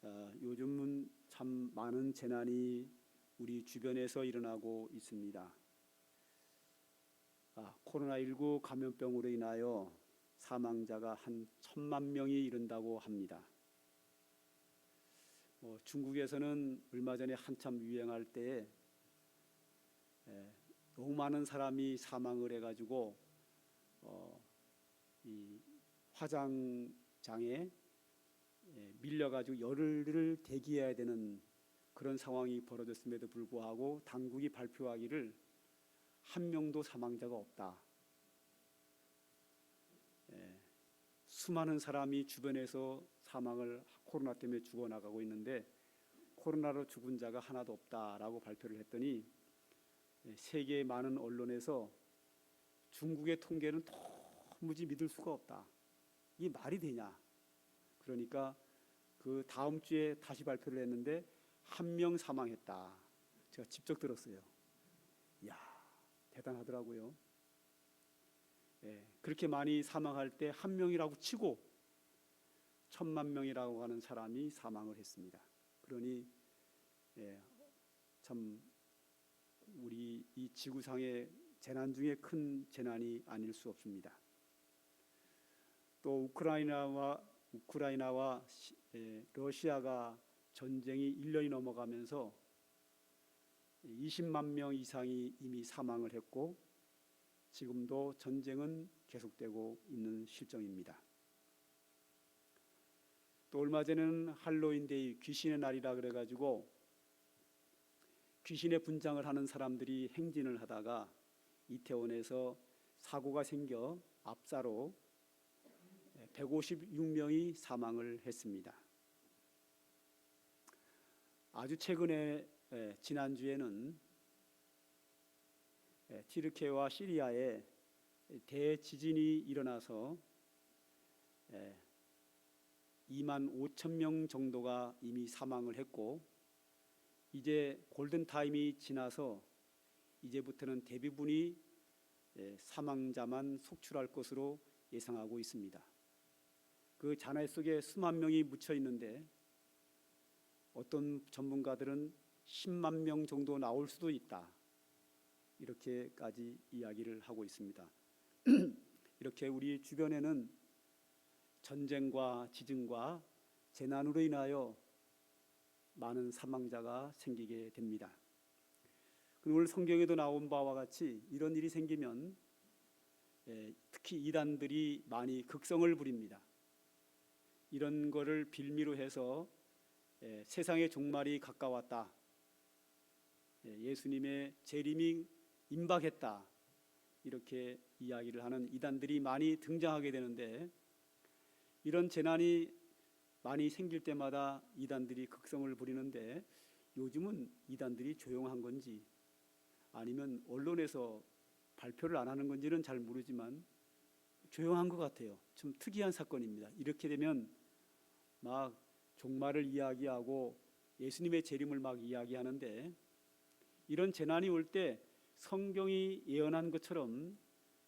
요즘은 참 많은 재난이 우리 주변에서 일어나고 있습니다. 코로나19 감염병으로 인하여 사망자가 한 1,000만 명이 이른다고 합니다. 중국에서는 얼마 전에 한참 유행할 때 너무 많은 사람이 사망을 해가지고 이 화장장에 밀려가지고 열흘을 대기해야 되는 그런 상황이 벌어졌음에도 불구하고 당국이 발표하기를 한 명도 사망자가 없다. 수많은 사람이 주변에서 사망을 코로나 때문에 죽어나가고 있는데 코로나로 죽은 자가 하나도 없다라고 발표를 했더니 세계의 많은 언론에서 중국의 통계는 도무지 믿을 수가 없다. 이게 말이 되냐? 그러니까 그 다음 주에 다시 발표를 했는데 1명 사망했다. 제가 직접 들었어요. 이야, 대단하더라고요. 그렇게 많이 사망할 때 1명이라고 치고 1,000만 명이라고 하는 사람이 사망을 했습니다. 그러니 참 우리 이 지구상의 재난 중에 큰 재난이 아닐 수 없습니다. 또 우크라이나와 러시아가 전쟁이 1년이 넘어가면서 20만 명 이상이 이미 사망을 했고 지금도 전쟁은 계속되고 있는 실정입니다. 또 얼마 전에는 할로윈데이 귀신의 날이라 그래가지고 귀신의 분장을 하는 사람들이 행진을 하다가 이태원에서 사고가 생겨 압사로 156명이 사망을 했습니다. 아주 최근에 지난주에는 티르키예와 시리아에 대지진이 일어나서 2만 5천 명 정도가 이미 사망을 했고 이제 골든타임이 지나서 이제부터는 대부분이 사망자만 속출할 것으로 예상하고 있습니다. 그 잔해 속에 수만 명이 묻혀 있는데 어떤 전문가들은 10만 명 정도 나올 수도 있다. 이렇게까지 이야기를 하고 있습니다. 이렇게 우리 주변에는 전쟁과 지진과 재난으로 인하여 많은 사망자가 생기게 됩니다. 오늘 성경에도 나온 바와 같이 이런 일이 생기면 특히 이단들이 많이 극성을 부립니다. 이런 거를 빌미로 해서 세상의 종말이 가까웠다. 예수님의 재림이 임박했다. 이렇게 이야기를 하는 이단들이 많이 등장하게 되는데 이런 재난이 많이 생길 때마다 이단들이 극성을 부리는데 요즘은 이단들이 조용한 건지 아니면 언론에서 발표를 안 하는 건지는 잘 모르지만 조용한 것 같아요. 좀 특이한 사건입니다. 이렇게 되면 막 종말을 이야기하고 예수님의 재림을 막 이야기하는데 이런 재난이 올 때 성경이 예언한 것처럼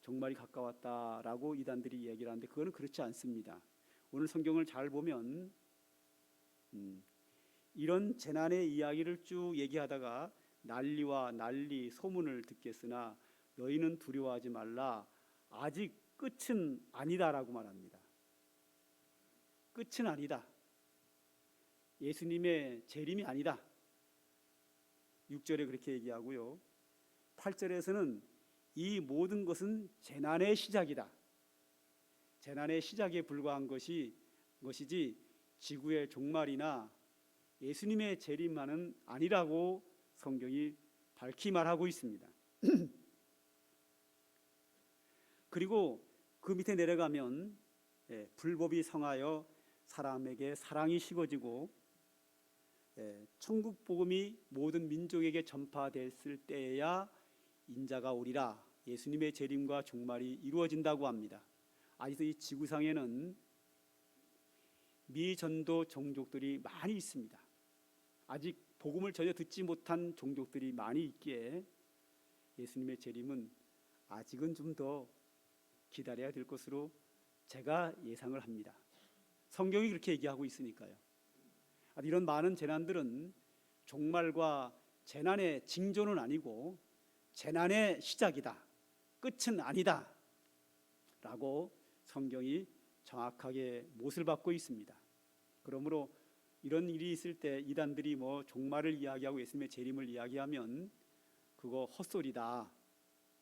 종말이 가까웠다라고 이단들이 얘기를 하는데 그거는 그렇지 않습니다. 오늘 성경을 잘 보면 이런 재난의 이야기를 쭉 얘기하다가 난리와 난리 소문을 듣겠으나 너희는 두려워하지 말라. 아직 끝은 아니다라고 말합니다. 끝은 아니다. 예수님의 재림이 아니다. 6절에 그렇게 얘기하고요. 8절에서는 이 모든 것은 재난의 시작이다. 재난의 시작에 불과한 것이지 지구의 종말이나 예수님의 재림만은 아니라고 성경이 밝히 말하고 있습니다. 그리고 그 밑에 내려가면 불법이 성하여 사람에게 사랑이 식어지고 천국 복음이 모든 민족에게 전파됐을 때에야 인자가 오리라. 예수님의 재림과 종말이 이루어진다고 합니다. 아직도 이 지구상에는 미전도 종족들이 많이 있습니다. 아직 복음을 전혀 듣지 못한 종족들이 많이 있기에 예수님의 재림은 아직은 좀 더 기다려야 될 것으로 제가 예상을 합니다. 성경이 그렇게 얘기하고 있으니까요. 이런 많은 재난들은 종말과 재난의 징조는 아니고 재난의 시작이다, 끝은 아니다 라고 성경이 정확하게 못을 박고 있습니다. 그러므로 이런 일이 있을 때 이단들이 종말을 이야기하고 예수님의 재림을 이야기하면 그거 헛소리다,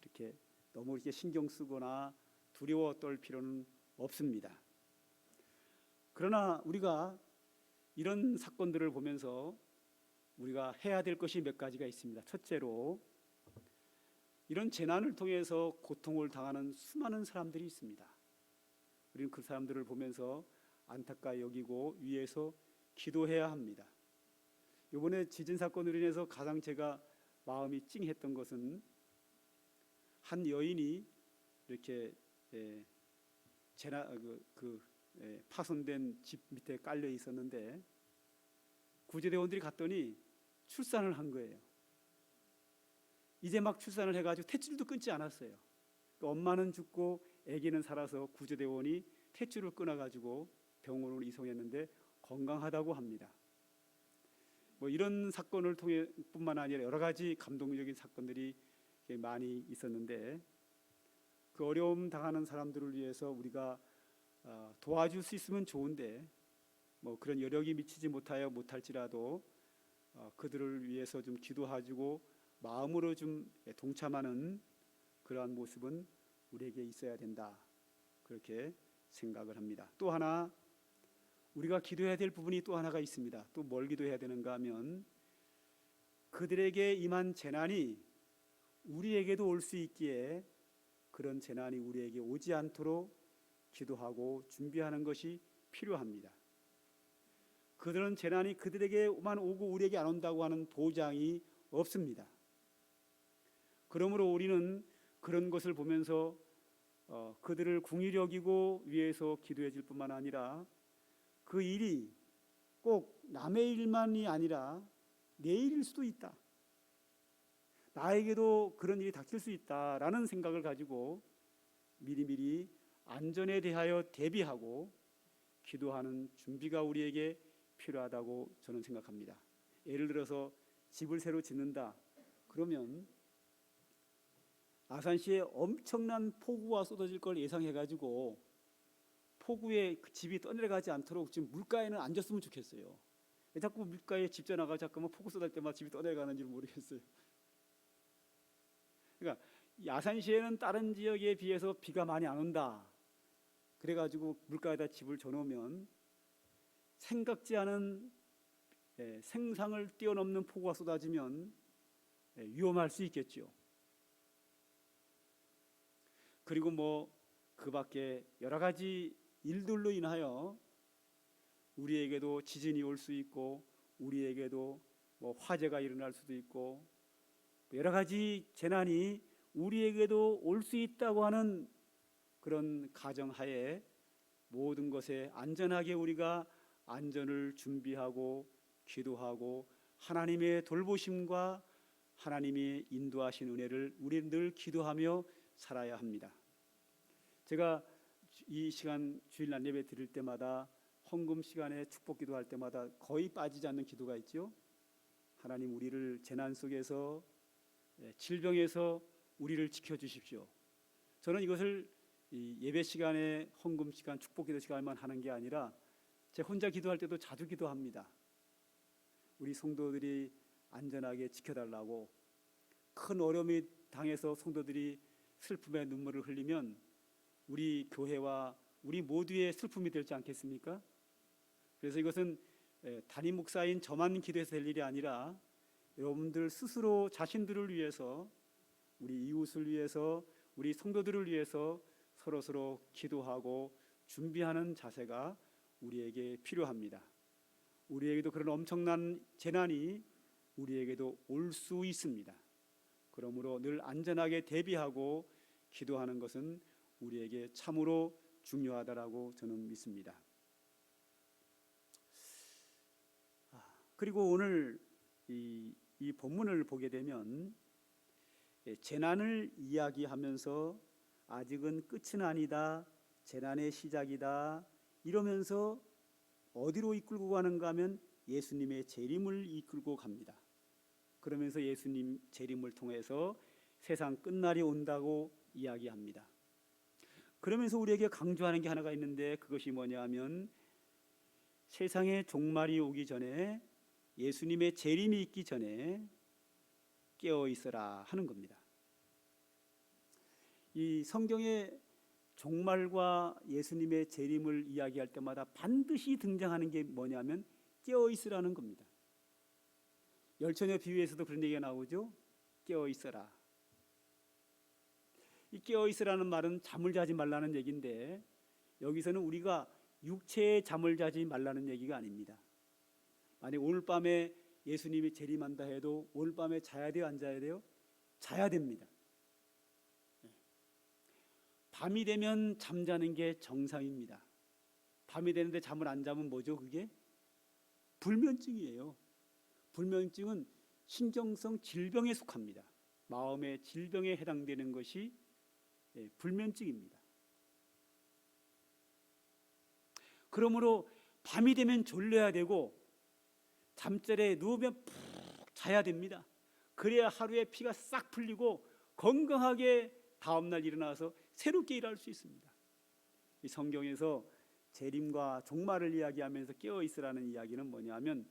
이렇게 너무 이렇게 신경 쓰거나 두려워 떨 필요는 없습니다. 그러나 우리가 이런 사건들을 보면서 우리가 해야 될 것이 몇 가지가 있습니다. 첫째로, 이런 재난을 통해서 고통을 당하는 수많은 사람들이 있습니다. 우리는 그 사람들을 보면서 안타까이 여기고 위해서 기도해야 합니다. 이번에 지진 사건으로 인해서 가장 제가 마음이 찡했던 것은 한 여인이 이렇게 파손된 집 밑에 깔려 있었는데 구조대원들이 갔더니 출산을 한 거예요. 이제 막 출산을 해가지고 탯줄도 끊지 않았어요. 엄마는 죽고 아기는 살아서 구조대원이 탯줄을 끊어가지고 병원으로 이송했는데 건강하다고 합니다. 이런 사건을 통해 뿐만 아니라 여러 가지 감동적인 사건들이 많이 있었는데, 그 어려움 당하는 사람들을 위해서 우리가 도와줄 수 있으면 좋은데 그런 여력이 미치지 못할지라도 그들을 위해서 좀 기도해주고 마음으로 좀 동참하는 그러한 모습은 우리에게 있어야 된다, 그렇게 생각을 합니다. 또 하나 우리가 기도해야 될 부분이 또 하나가 있습니다. 또 뭘 기도해야 되는가 하면, 그들에게 임한 재난이 우리에게도 올 수 있기에 그런 재난이 우리에게 오지 않도록 기도하고 준비하는 것이 필요합니다. 그들은 재난이 그들에게만 오고 우리에게 안 온다고 하는 보장이 없습니다. 그러므로 우리는 그런 것을 보면서 그들을 긍휼히 여기고 위해서 기도해 줄 뿐만 아니라 그 일이 꼭 남의 일만이 아니라 내 일일 수도 있다, 나에게도 그런 일이 닥칠 수 있다라는 생각을 가지고 미리미리 안전에 대하여 대비하고 기도하는 준비가 우리에게 필요하다고 저는 생각합니다. 예를 들어서 집을 새로 짓는다 그러면 아산시에 엄청난 폭우가 쏟아질 걸 예상해가지고 폭우에 그 집이 떠내려가지 않도록 지금 물가에는 앉았으면 좋겠어요. 왜 자꾸 물가에 집 지어나가고 자꾸만 폭우 쏟을 때마다 집이 떠내려가는지 모르겠어요. 그러니까 아산시에는 다른 지역에 비해서 비가 많이 안 온다, 그래가지고 물가에다 집을 져놓으면 생각지 않은 생상을 뛰어넘는 폭우가 쏟아지면 위험할 수 있겠죠. 그리고 그 밖에 여러 가지 일들로 인하여 우리에게도 지진이 올 수 있고 우리에게도 화재가 일어날 수도 있고 여러 가지 재난이 우리에게도 올 수 있다고 하는 그런 가정하에 모든 것에 안전하게 우리가 안전을 준비하고 기도하고 하나님의 돌보심과 하나님이 인도하신 은혜를 우리 늘 기도하며 살아야 합니다. 제가 이 시간 주일날 예배 드릴 때마다 헌금 시간에 축복 기도할 때마다 거의 빠지지 않는 기도가 있죠. 하나님, 우리를 재난 속에서 질병에서 우리를 지켜주십시오. 저는 이것을 예배 시간에 헌금 시간, 축복 기도 시간만 하는 게 아니라 제 혼자 기도할 때도 자주 기도합니다. 우리 성도들이 안전하게 지켜달라고. 큰 어려움이 당해서 성도들이 슬픔의 눈물을 흘리면 우리 교회와 우리 모두의 슬픔이 되지 않겠습니까? 그래서 이것은 담임 목사인 저만 기도해서 될 일이 아니라 여러분들 스스로 자신들을 위해서, 우리 이웃을 위해서, 우리 성도들을 위해서 서로서로 기도하고 준비하는 자세가 우리에게 필요합니다. 우리에게도 그런 엄청난 재난이 우리에게도 올 수 있습니다. 그러므로 늘 안전하게 대비하고 기도하는 것은 우리에게 참으로 중요하다라고 저는 믿습니다. 그리고 오늘 이 본문을 보게 되면 재난을 이야기하면서 아직은 끝은 아니다, 재난의 시작이다 이러면서 어디로 이끌고 가는가 하면 예수님의 재림을 이끌고 갑니다. 그러면서 예수님 재림을 통해서 세상 끝날이 온다고 이야기합니다. 그러면서 우리에게 강조하는 게 하나가 있는데, 그것이 뭐냐 하면 세상의 종말이 오기 전에, 예수님의 재림이 있기 전에 깨어 있어라 하는 겁니다. 이 성경의 종말과 예수님의 재림을 이야기할 때마다 반드시 등장하는 게 뭐냐면 깨어 있으라는 겁니다. 열처녀 비유에서도 그런 얘기가 나오죠. 깨어 있어라. 이 깨어 있으라는 말은 잠을 자지 말라는 얘기인데, 여기서는 우리가 육체의 잠을 자지 말라는 얘기가 아닙니다. 만약 오늘 밤에 예수님이 재림한다 해도 오늘 밤에 자야 돼요, 안 자야 돼요? 자야 됩니다. 밤이 되면 잠자는 게 정상입니다. 밤이 되는데 잠을 안 자면 뭐죠? 그게 불면증이에요. 불면증은 신경성 질병에 속합니다. 마음의 질병에 해당되는 것이 불면증입니다. 그러므로 밤이 되면 졸려야 되고 잠자리에 누우면 푹 자야 됩니다. 그래야 하루의 피가 싹 풀리고 건강하게 다음날 일어나서 새롭게 일할 수 있습니다. 이 성경에서 재림과 종말을 이야기하면서 깨어 있으라는 이야기는 뭐냐면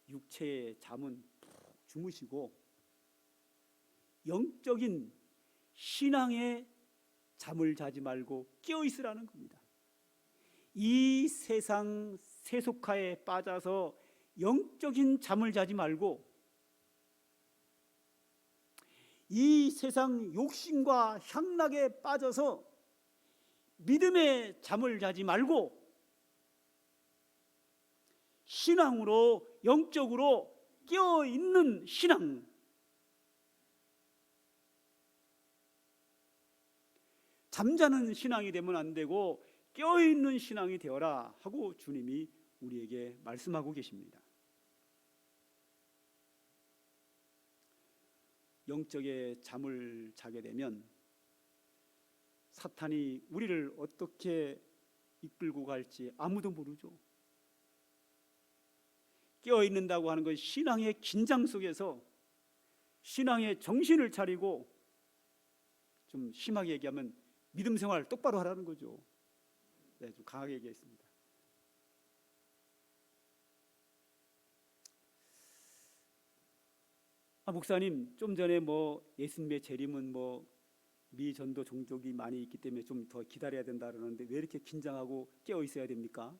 육체의 잠은 푹 주무시고 영적인 신앙의 잠을 자지 말고 깨어 있으라는 겁니다. 이 세상 세속화에 빠져서 영적인 잠을 자지 말고 이 세상 욕심과 향락에 빠져서 믿음의 잠을 자지 말고 신앙으로 영적으로 깨어있는 신앙, 잠자는 신앙이 되면 안 되고 깨어있는 신앙이 되어라 하고 주님이 우리에게 말씀하고 계십니다. 영적의 잠을 자게 되면 사탄이 우리를 어떻게 이끌고 갈지 아무도 모르죠. 깨어있는다고 하는 건 신앙의 긴장 속에서 신앙의 정신을 차리고, 좀 심하게 얘기하면 믿음 생활 똑바로 하라는 거죠. 네, 좀 강하게 얘기했습니다. 목사님, 좀 전에 예수님의 재림은 미전도 종족이 많이 있기 때문에 좀 더 기다려야 된다 그러는데 왜 이렇게 긴장하고 깨어 있어야 됩니까?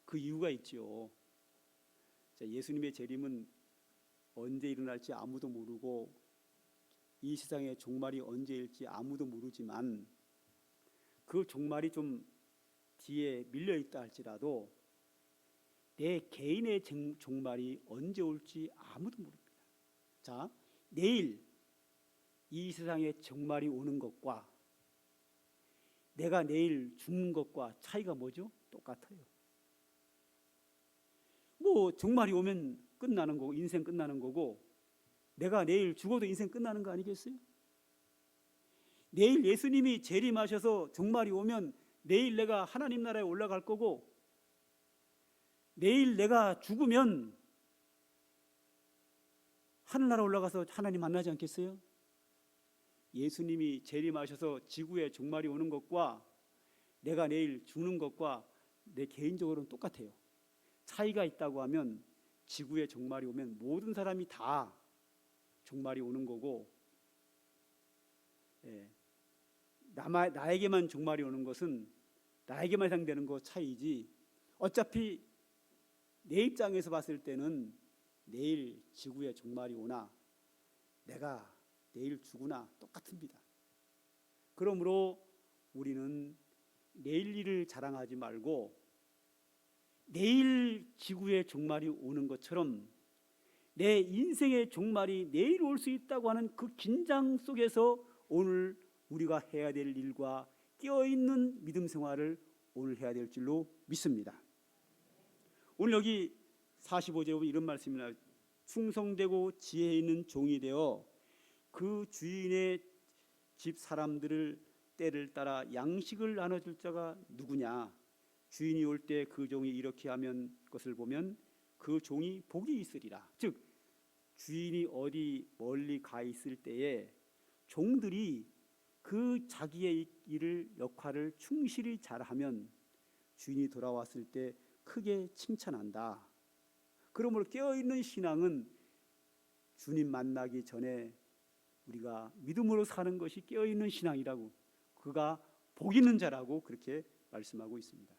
그 이유가 있죠. 예수님의 재림은 언제 일어날지 아무도 모르고 이 세상의 종말이 언제일지 아무도 모르지만, 그 종말이 좀 뒤에 밀려 있다 할지라도 내 개인의 종말이 언제 올지 아무도 모릅니다. 자, 내일 이 세상의 종말이 오는 것과 내가 내일 죽는 것과 차이가 뭐죠? 똑같아요. 종말이 오면 끝나는 거고 인생 끝나는 거고, 내가 내일 죽어도 인생 끝나는 거 아니겠어요? 내일 예수님이 재림하셔서 종말이 오면 내일 내가 하나님 나라에 올라갈 거고, 내일 내가 죽으면 하늘나라 올라가서 하나님 만나지 않겠어요? 예수님이 재림하셔서 지구에 종말이 오는 것과 내가 내일 죽는 것과 내 개인적으로는 똑같아요. 차이가 있다고 하면 지구에 종말이 오면 모든 사람이 다 종말이 오는 거고, 나에게만 종말이 오는 것은 나에게만 해당되는 거 차이지, 어차피 내 입장에서 봤을 때는 내일 지구에 종말이 오나 내가 내일 죽으나 똑같습니다. 그러므로 우리는 내일 일을 자랑하지 말고 내일 지구의 종말이 오는 것처럼 내 인생의 종말이 내일 올 수 있다고 하는 그 긴장 속에서 오늘 우리가 해야 될 일과 깨어있는 믿음 생활을 오늘 해야 될 줄로 믿습니다. 오늘 여기 45절에 보면 이런 말씀이 나와요. 충성되고 지혜 있는 종이 되어 그 주인의 집 사람들을 때를 따라 양식을 나눠줄 자가 누구냐? 주인이 올 때 그 종이 이렇게 하면 것을 보면 그 종이 복이 있으리라. 즉 주인이 어디 멀리 가 있을 때에 종들이 그 자기의 일을 역할을 충실히 잘하면 주인이 돌아왔을 때 크게 칭찬한다. 그러므로 깨어있는 신앙은 주님 만나기 전에 우리가 믿음으로 사는 것이 깨어있는 신앙이라고, 그가 복 있는 자라고 그렇게 말씀하고 있습니다.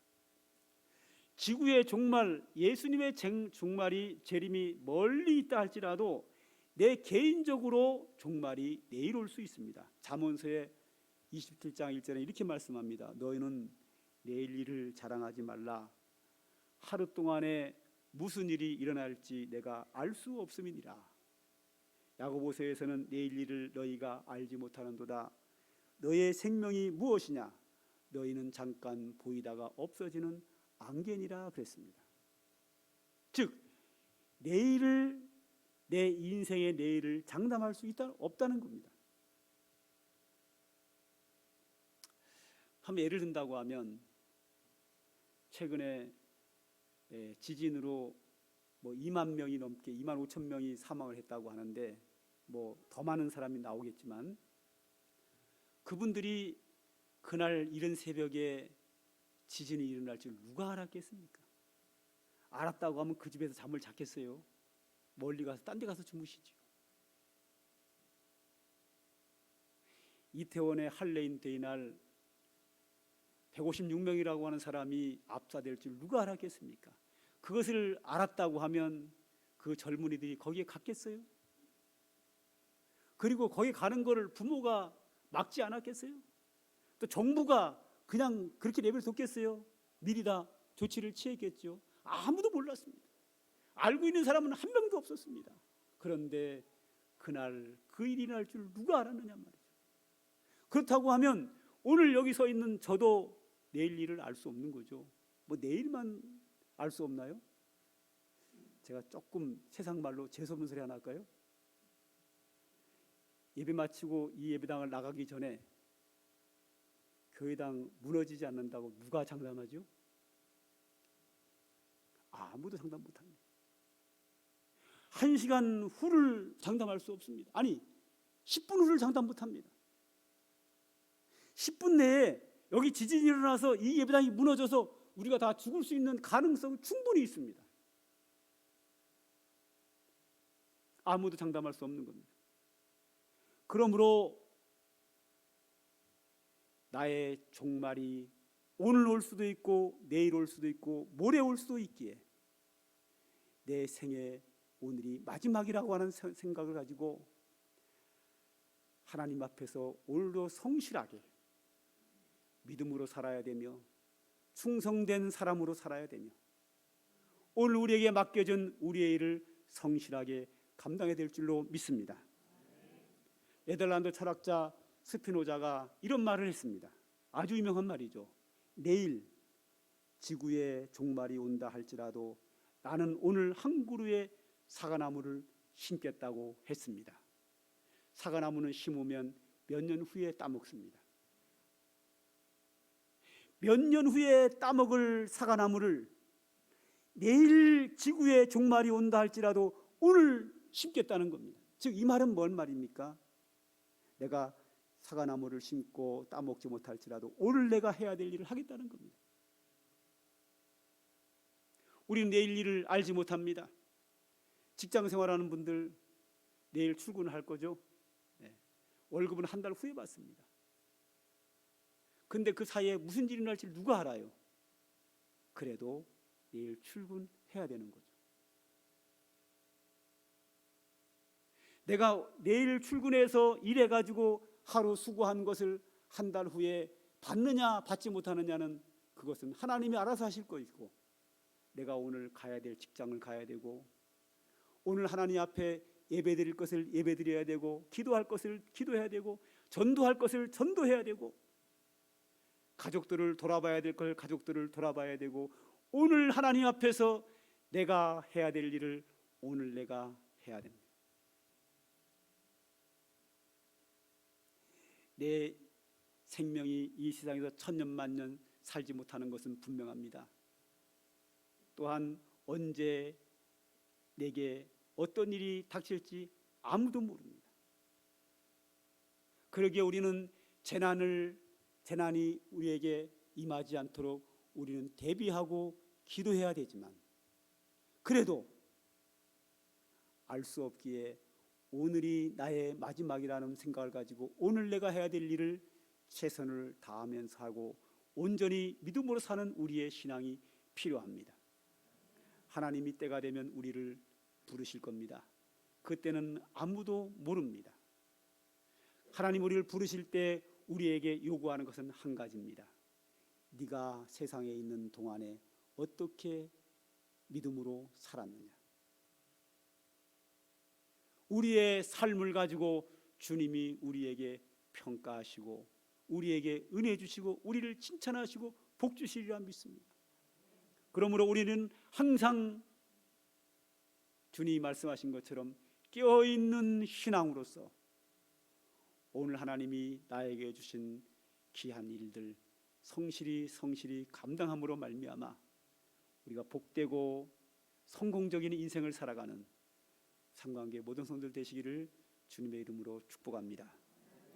지구의 종말, 예수님의 종말이 재림이 멀리 있다 할지라도 내 개인적으로 종말이 내일 올 수 있습니다. 잠언서의 27장 1절에 이렇게 말씀합니다. 너희는 내일 일을 자랑하지 말라. 하루 동안에 무슨 일이 일어날지 내가 알 수 없음이니라. 야고보서에서는 내일 일을 너희가 알지 못하는도다. 너의 생명이 무엇이냐? 너희는 잠깐 보이다가 없어지는 안개니라 그랬습니다. 즉 내일을, 내 인생의 내일을 장담할 수 없다는 겁니다. 한번 예를 든다고 하면 최근에 지진으로 2만 명이 넘게 2만 5천 명이 사망을 했다고 하는데 더 많은 사람이 나오겠지만 그분들이 그날 이른 새벽에 지진이 일어날 줄 누가 알았겠습니까? 알았다고 하면 그 집에서 잠을 잤겠어요? 멀리 가서 딴 데 가서 주무시죠. 이태원의 할레인데이 날 156명이라고 하는 사람이 압사될 줄 누가 알았겠습니까? 그것을 알았다고 하면 그 젊은이들이 거기에 갔겠어요? 그리고 거기 가는 거를 부모가 막지 않았겠어요? 또 정부가 그냥 그렇게 내버려뒀겠어요? 미리 다 조치를 취했겠죠. 아무도 몰랐습니다. 알고 있는 사람은 한 명도 없었습니다. 그런데 그날 그 일이 날 줄 누가 알았느냐 말이죠. 그렇다고 하면 오늘 여기 서 있는 저도 내일 일을 알 수 없는 거죠. 내일만 알 수 없나요? 제가 조금 세상 말로 재수없는 소리 하나 할까요? 예배 마치고 이 예배당을 나가기 전에 교회당 무너지지 않는다고 누가 장담하죠? 아무도 장담 못합니다. 1시간 후를 장담할 수 없습니다. 아니 10분 후를 장담 못합니다. 10분 내에 여기 지진이 일어나서 이 예배당이 무너져서 우리가 다 죽을 수 있는 가능성은 충분히 있습니다. 아무도 장담할 수 없는 겁니다. 그러므로 나의 종말이 오늘 올 수도 있고 내일 올 수도 있고 모레 올 수도 있기에 내 생애 오늘이 마지막이라고 하는 생각을 가지고 하나님 앞에서 오늘도 성실하게 믿음으로 살아야 되며 충성된 사람으로 살아야 되며 오늘 우리에게 맡겨진 우리의 일을 성실하게 감당해야 될 줄로 믿습니다. 네덜란드 철학자 스피노자가 이런 말을 했습니다. 아주 유명한 말이죠. 내일 지구의 종말이 온다 할지라도 나는 오늘 한 그루의 사과나무를 심겠다고 했습니다. 사과나무는 심으면 몇 년 후에 따먹습니다. 몇 년 후에 따먹을 사과나무를 내일 지구의 종말이 온다 할지라도 오늘 심겠다는 겁니다. 즉 이 말은 뭔 말입니까? 내가 사과나무를 심고 따먹지 못할지라도 오늘 내가 해야 될 일을 하겠다는 겁니다. 우리는 내일 일을 알지 못합니다. 직장 생활하는 분들 내일 출근할 거죠? 네. 월급은 한 달 후에 받습니다. 근데 그 사이에 무슨 일이 날지 누가 알아요? 그래도 내일 출근해야 되는 거죠. 내가 내일 출근해서 일해가지고 하루 수고한 것을 한 달 후에 받느냐 받지 못하느냐는 그것은 하나님이 알아서 하실 것이고 내가 오늘 가야 될 직장을 가야 되고 오늘 하나님 앞에 예배드릴 것을 예배드려야 되고 기도할 것을 기도해야 되고 전도할 것을 전도해야 되고 가족들을 돌아봐야 될 걸 가족들을 돌아봐야 되고 오늘 하나님 앞에서 내가 해야 될 일을 오늘 내가 해야 됩니다. 내 생명이 이 세상에서 천년 만년 살지 못하는 것은 분명합니다. 또한 언제 내게 어떤 일이 닥칠지 아무도 모릅니다. 그러기에 우리는 재난이 우리에게 임하지 않도록 우리는 대비하고 기도해야 되지만, 그래도 알 수 없기에 오늘이 나의 마지막이라는 생각을 가지고 오늘 내가 해야 될 일을 최선을 다하면서 하고 온전히 믿음으로 사는 우리의 신앙이 필요합니다. 하나님이 때가 되면 우리를 부르실 겁니다. 그때는 아무도 모릅니다. 하나님 우리를 부르실 때 우리에게 요구하는 것은 한 가지입니다. 네가 세상에 있는 동안에 어떻게 믿음으로 살았느냐. 우리의 삶을 가지고 주님이 우리에게 평가하시고 우리에게 은혜 주시고 우리를 칭찬하시고 복 주시리라 믿습니다. 그러므로 우리는 항상 주님이 말씀하신 것처럼 깨어있는 신앙으로서 오늘 하나님이 나에게 주신 귀한 일들 성실히 감당함으로 말미암아 우리가 복되고 성공적인 인생을 살아가는 상관계 모든 성도들 되시기를 주님의 이름으로 축복합니다.